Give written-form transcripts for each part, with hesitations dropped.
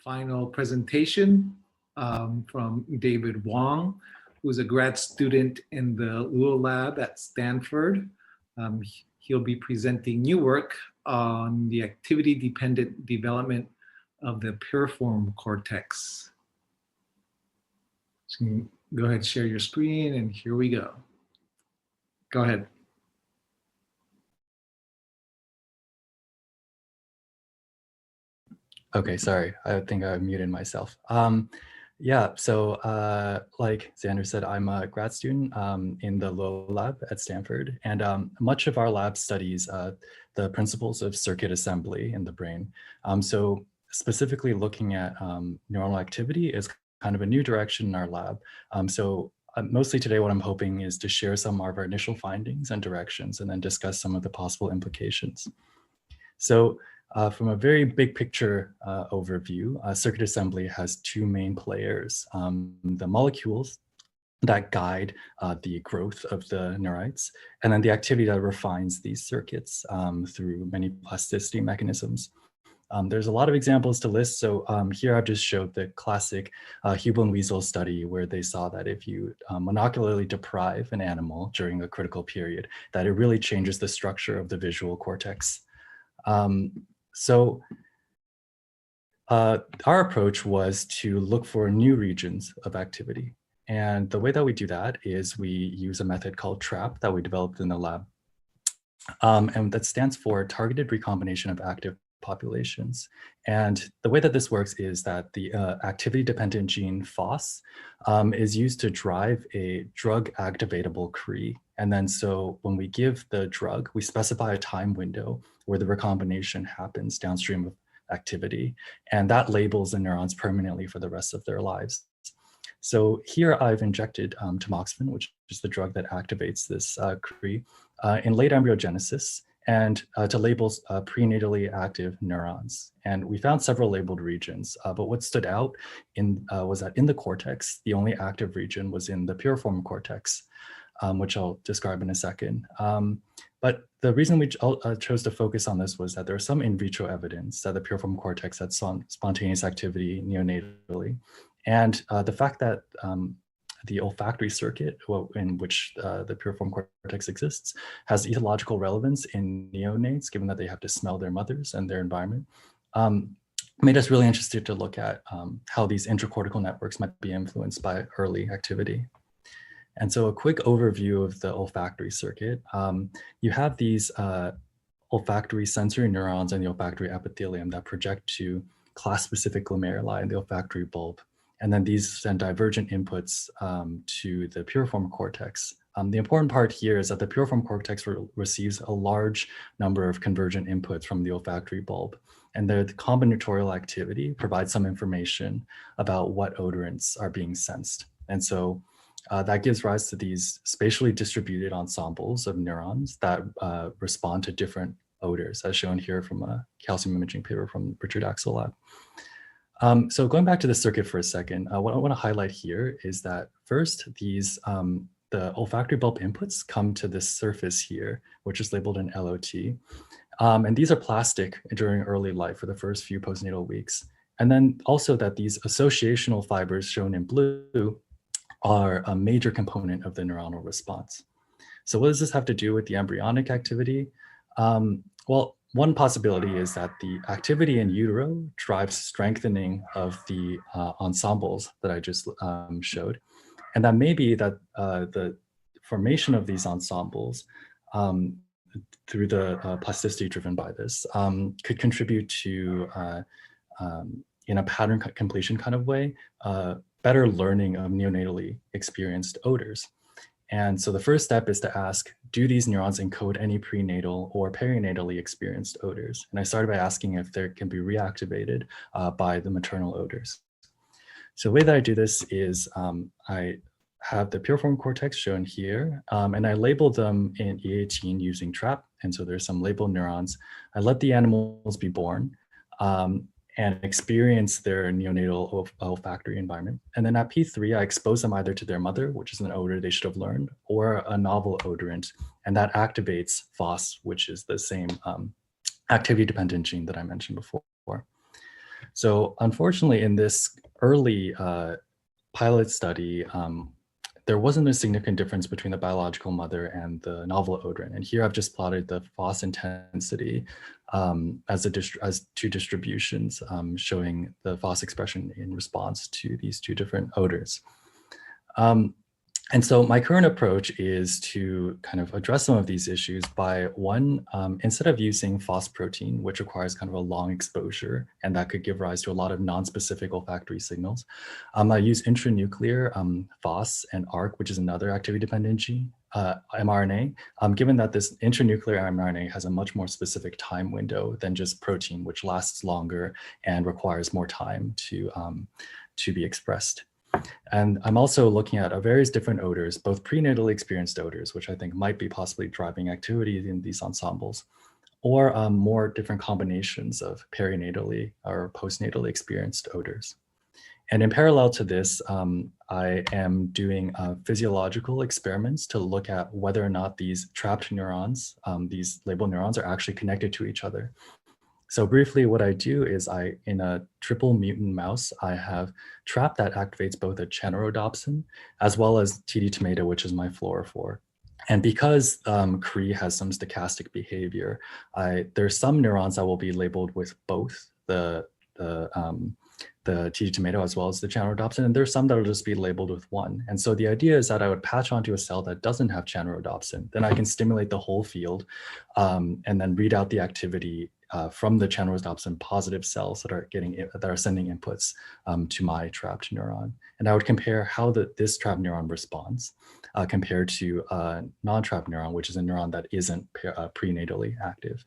final presentation from David Wang, who's a grad student in the Lua Lab at Stanford. He'll be presenting new work on the activity-dependent development of the Piriform Cortex. So go ahead, share your screen, and here we go. Go ahead. Okay, sorry, I think I muted myself. Yeah, so like Xander said, I'm a grad student in the Lua Lab at Stanford, and much of our lab studies the principles of circuit assembly in the brain. So specifically looking at neuronal activity is kind of a new direction in our lab. Mostly today what I'm hoping is to share some of our initial findings and directions and then discuss some of the possible implications. So from a very big picture overview, circuit assembly has two main players, the molecules that guide the growth of the neurites, and then the activity that refines these circuits through many plasticity mechanisms. There's a lot of examples to list. So here I've just showed the classic Hubel and Wiesel study where they saw that if you monocularly deprive an animal during a critical period, that it really changes the structure of the visual cortex. Our approach was to look for new regions of activity. And the way that we do that is we use a method called TRAP that we developed in the lab. And that stands for Targeted Recombination of Active Populations. And the way that this works is that the activity-dependent gene FOS is used to drive a drug activatable Cree. And then so when we give the drug, we specify a time window where the recombination happens downstream of activity. And that labels the neurons permanently for the rest of their lives. So here I've injected tamoxifen, which is the drug that activates this Cree, in late embryogenesis and to label prenatally active neurons. And we found several labeled regions, but what stood out was that in the cortex, the only active region was in the piriform cortex, which I'll describe in a second. But the reason we chose to focus on this was that there was some in vitro evidence that the piriform cortex had spontaneous activity neonatally. And the fact that the olfactory circuit in which the piriform cortex exists has ethological relevance in neonates, given that they have to smell their mothers and their environment, made us really interested to look at how these intracortical networks might be influenced by early activity. And so a quick overview of the olfactory circuit. You have these olfactory sensory neurons in the olfactory epithelium that project to class-specific glomeruli in the olfactory bulb. And then these send divergent inputs to the piriform cortex. The important part here is that the piriform cortex receives a large number of convergent inputs from the olfactory bulb. And the combinatorial activity provides some information about what odorants are being sensed. And so that gives rise to these spatially distributed ensembles of neurons that respond to different odors, as shown here from a calcium imaging paper from Richard Axel lab. So going back to the circuit for a second, what I want to highlight here is that first, the olfactory bulb inputs come to this surface here, which is labeled an LOT. And these are plastic during early life for the first few postnatal weeks. And then also that these associational fibers shown in blue are a major component of the neuronal response. So what does this have to do with the embryonic activity? Well, one possibility is that the activity in utero drives strengthening of the ensembles that I just showed. And that may be that the formation of these ensembles through the plasticity driven by this could contribute to, in a pattern completion kind of way, better learning of neonatally experienced odors. And so the first step is to ask, do these neurons encode any prenatal or perinatally experienced odors? And I started by asking if they can be reactivated by the maternal odors. So the way that I do this is I have the piriform cortex shown here, and I label them in E18 using TRAP. And so there's some labeled neurons. I let the animals be born and experience their neonatal olfactory environment. And then at P3, I expose them either to their mother, which is an odor they should have learned, or a novel odorant, and that activates FOS, which is the same activity-dependent gene that I mentioned before. So unfortunately, in this early pilot study, there wasn't a significant difference between the biological mother and the novel odorant. And here I've just plotted the FOS intensity as two distributions, showing the FOS expression in response to these two different odors. And so my current approach is to kind of address some of these issues by instead of using FOS protein, which requires kind of a long exposure, and that could give rise to a lot of non-specific olfactory signals, I use intranuclear FOS and ARC, which is another activity-dependent gene, mRNA, given that this intranuclear mRNA has a much more specific time window than just protein, which lasts longer and requires more time to be expressed. And I'm also looking at various different odors, both prenatally experienced odors, which I think might be possibly driving activity in these ensembles, or more different combinations of perinatally or postnatally experienced odors. And in parallel to this, I am doing physiological experiments to look at whether or not these trapped neurons, these labeled neurons, are actually connected to each other. So briefly, what I do is in a triple mutant mouse, I have trap that activates both a chanorodopsin as well as TD tomato, which is my fluorophore. And because Cree has some stochastic behavior, there's some neurons that will be labeled with both the TD tomato as well as the chanorodopsin, and there's some that will just be labeled with one. And so the idea is that I would patch onto a cell that doesn't have chanorodopsin, then I can stimulate the whole field and then read out the activity from the chanorodopsin positive cells that are sending inputs to my trapped neuron. And I would compare how this trapped neuron responds compared to a non-trapped neuron, which is a neuron that isn't prenatally active.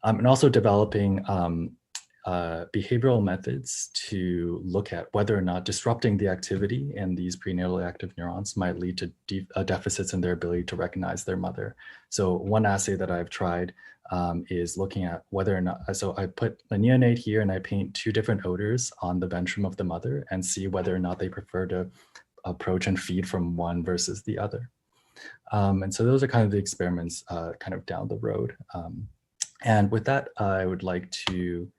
And also developing behavioral methods to look at whether or not disrupting the activity in these prenatally active neurons might lead to deficits in their ability to recognize their mother. So one assay that I've tried is looking at whether or not, so I put a neonate here and I paint two different odors on the ventrum of the mother and see whether or not they prefer to approach and feed from one versus the other. And so those are kind of the experiments kind of down the road. And with that, I would like to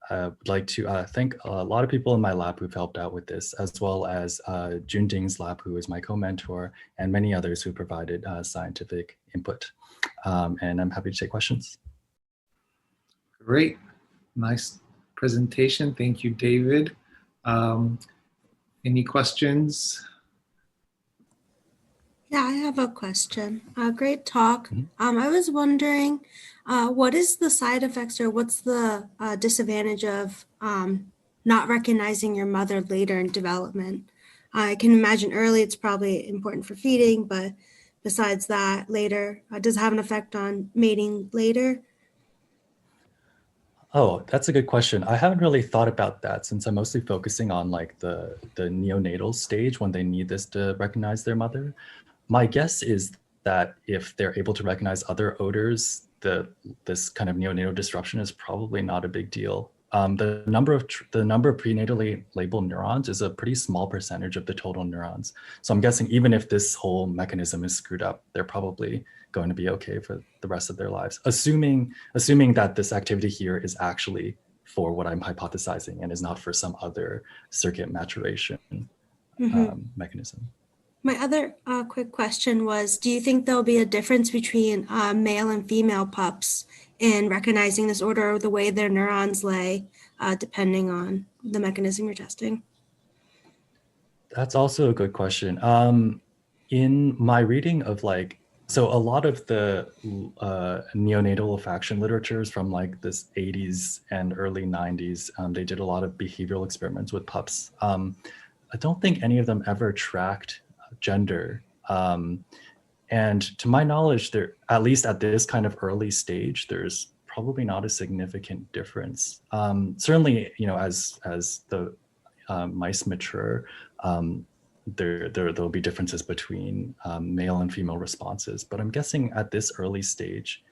thank a lot of people in my lab who've helped out with this, as well as Jun Ding's lab, who is my co-mentor, and many others who provided scientific input. And I'm happy to take questions. Great, nice presentation. Thank you, David. Any questions? Yeah, I have a question. Great talk. I was wondering, what is the side effects or what's the disadvantage of not recognizing your mother later in development? I can imagine early it's probably important for feeding, but besides that, later, does it have an effect on mating later? Oh, that's a good question. I haven't really thought about that since I'm mostly focusing on like the neonatal stage when they need this to recognize their mother. My guess is that if they're able to recognize other odors, this kind of neonatal disruption is probably not a big deal. The number of prenatally labeled neurons is a pretty small percentage of the total neurons. So I'm guessing even if this whole mechanism is screwed up, they're probably going to be okay for the rest of their lives, assuming that this activity here is actually for what I'm hypothesizing and is not for some other circuit maturation mechanism. My other quick question was, do you think there'll be a difference between male and female pups in recognizing this order or the way their neurons lay, depending on the mechanism you're testing? That's also a good question. In my reading of so a lot of the neonatal olfaction literature is from like this 80s and early 90s. They did a lot of behavioral experiments with pups. I don't think any of them ever tracked gender. And to my knowledge, at least at this kind of early stage, there's probably not a significant difference. Certainly, as the mice mature, there'll be differences between male and female responses. But I'm guessing at this early stage,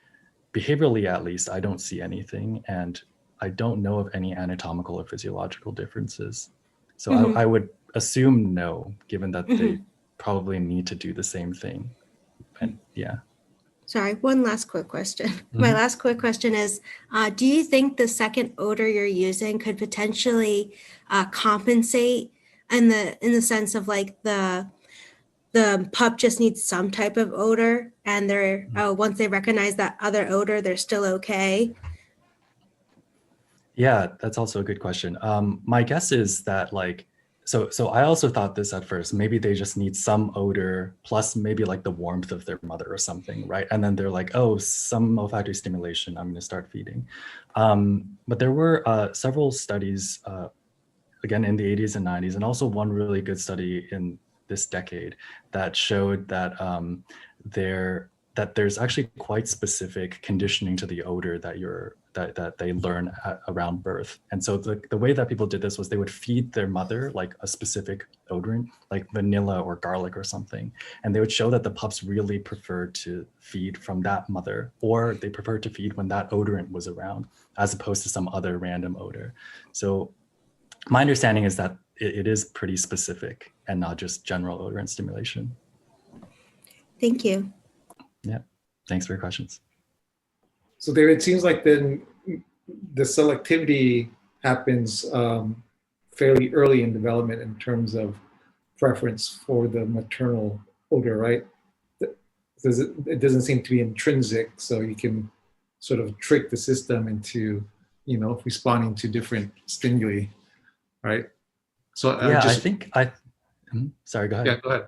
behaviorally at least, I don't see anything. And I don't know of any anatomical or physiological differences. So I would assume no, given that they probably need to do the same thing. And yeah. Sorry, one last quick question. My Mhm. last quick question is, do you think the second odor you're using could potentially compensate in the sense of like the pup just needs some type of odor and they're once they recognize that other odor, they're still okay? Yeah, that's also a good question. My guess is that like, so I also thought this at first. Maybe they just need some odor plus maybe like the warmth of their mother or something, right? And then they're like, oh, some olfactory stimulation, I'm going to start feeding. But there were several studies, again in the 80s and 90s, and also one really good study in this decade that showed that there's actually quite specific conditioning to the odor that they learn around birth. And so the way that people did this was they would feed their mother like a specific odorant, like vanilla or garlic or something. And they would show that the pups really preferred to feed from that mother, or they preferred to feed when that odorant was around, as opposed to some other random odor. So my understanding is that it is pretty specific and not just general odorant stimulation. Thank you. Yeah, thanks for your questions. So there, it seems like then the selectivity happens fairly early in development in terms of preference for the maternal odor, right? It doesn't seem to be intrinsic, so you can sort of trick the system into, responding to different stimuli, right? So Yeah, sorry, go ahead. Yeah, go ahead.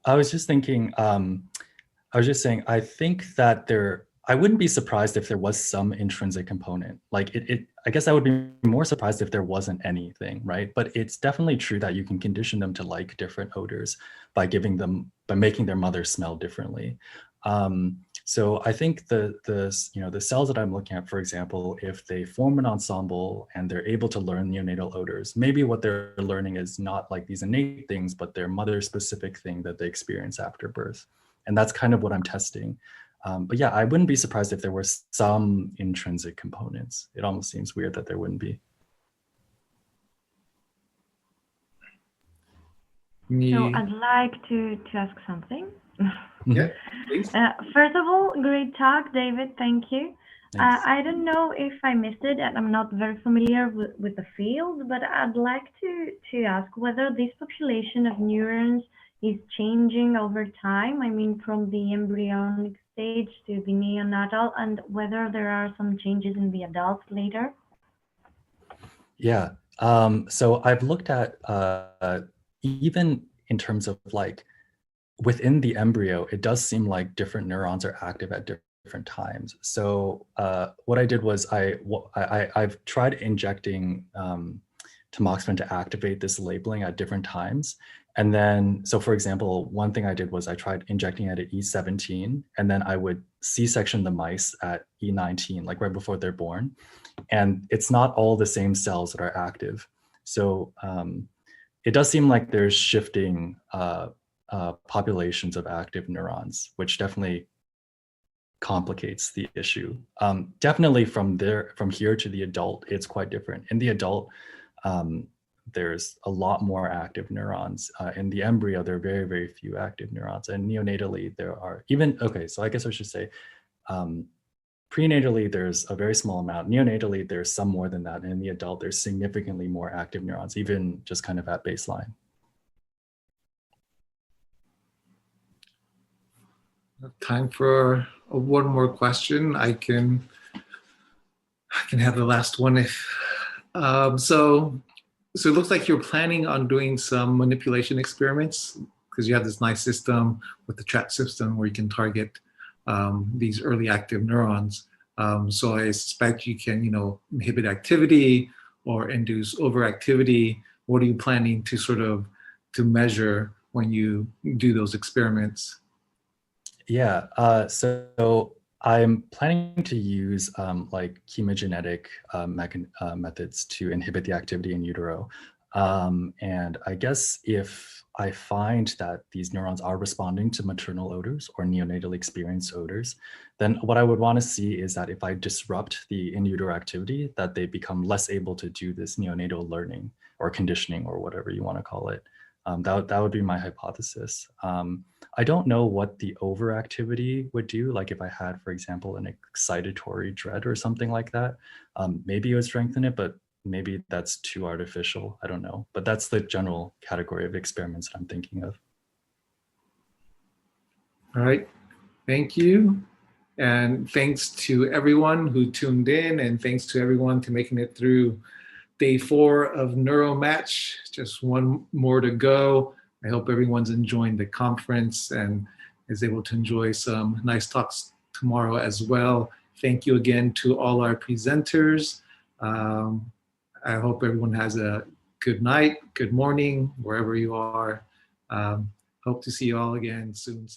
I was just thinking, I was just saying, I think that I wouldn't be surprised if there was some intrinsic component. Like I guess I would be more surprised if there wasn't anything, right? But it's definitely true that you can condition them to like different odors by making their mother smell differently. So I think the cells that I'm looking at, for example, if they form an ensemble and they're able to learn neonatal odors, maybe what they're learning is not like these innate things, but their mother-specific thing that they experience after birth. And that's kind of what I'm testing. But yeah, I wouldn't be surprised if there were some intrinsic components. It almost seems weird that there wouldn't be. So I'd like to ask something. Yeah, please. First of all, great talk, David. Thank you. I don't know if I missed it, and I'm not very familiar with the field, but I'd like to ask whether this population of neurons is changing over time. I mean, from the embryonic stage to the neonatal, and whether there are some changes in the adults later. Yeah. So I've looked at even in terms of like within the embryo, it does seem like different neurons are active at different times. So what I did was I've tried injecting tamoxifen to activate this labeling at different times. And then, so for example, one thing I did was I tried injecting it at E17, and then I would C-section the mice at E19, like right before they're born. And it's not all the same cells that are active. So it does seem like there's shifting populations of active neurons, which definitely complicates the issue. Definitely from here to the adult, it's quite different. In the adult, there's a lot more active neurons. In the embryo, there are very, very few active neurons. And neonatally, there are so I guess I should say, prenatally, there's a very small amount. Neonatally, there's some more than that. And in the adult, there's significantly more active neurons, even just kind of at baseline. Time for one more question. I can have the last one if so it looks like you're planning on doing some manipulation experiments because you have this nice system with the trap system where you can target these early active neurons. So I suspect you can, inhibit activity or induce overactivity. What are you planning to measure when you do those experiments? Yeah, so I'm planning to use like chemogenetic methods to inhibit the activity in utero. And I guess if I find that these neurons are responding to maternal odors or neonatally experienced odors, then what I would want to see is that if I disrupt the in utero activity, that they become less able to do this neonatal learning or conditioning or whatever you want to call it. That would be my hypothesis. I don't know what the overactivity would do. Like if I had, for example, an excitatory dread or something like that, maybe it would strengthen it, but maybe that's too artificial. I don't know. But that's the general category of experiments that I'm thinking of. All right. Thank you. And thanks to everyone who tuned in, and thanks to everyone to making it through day 4 of Neuromatch. Just one more to go. I hope everyone's enjoying the conference and is able to enjoy some nice talks tomorrow as well. Thank you again to all our presenters. I hope everyone has a good night, good morning, wherever you are. Hope to see you all again soon.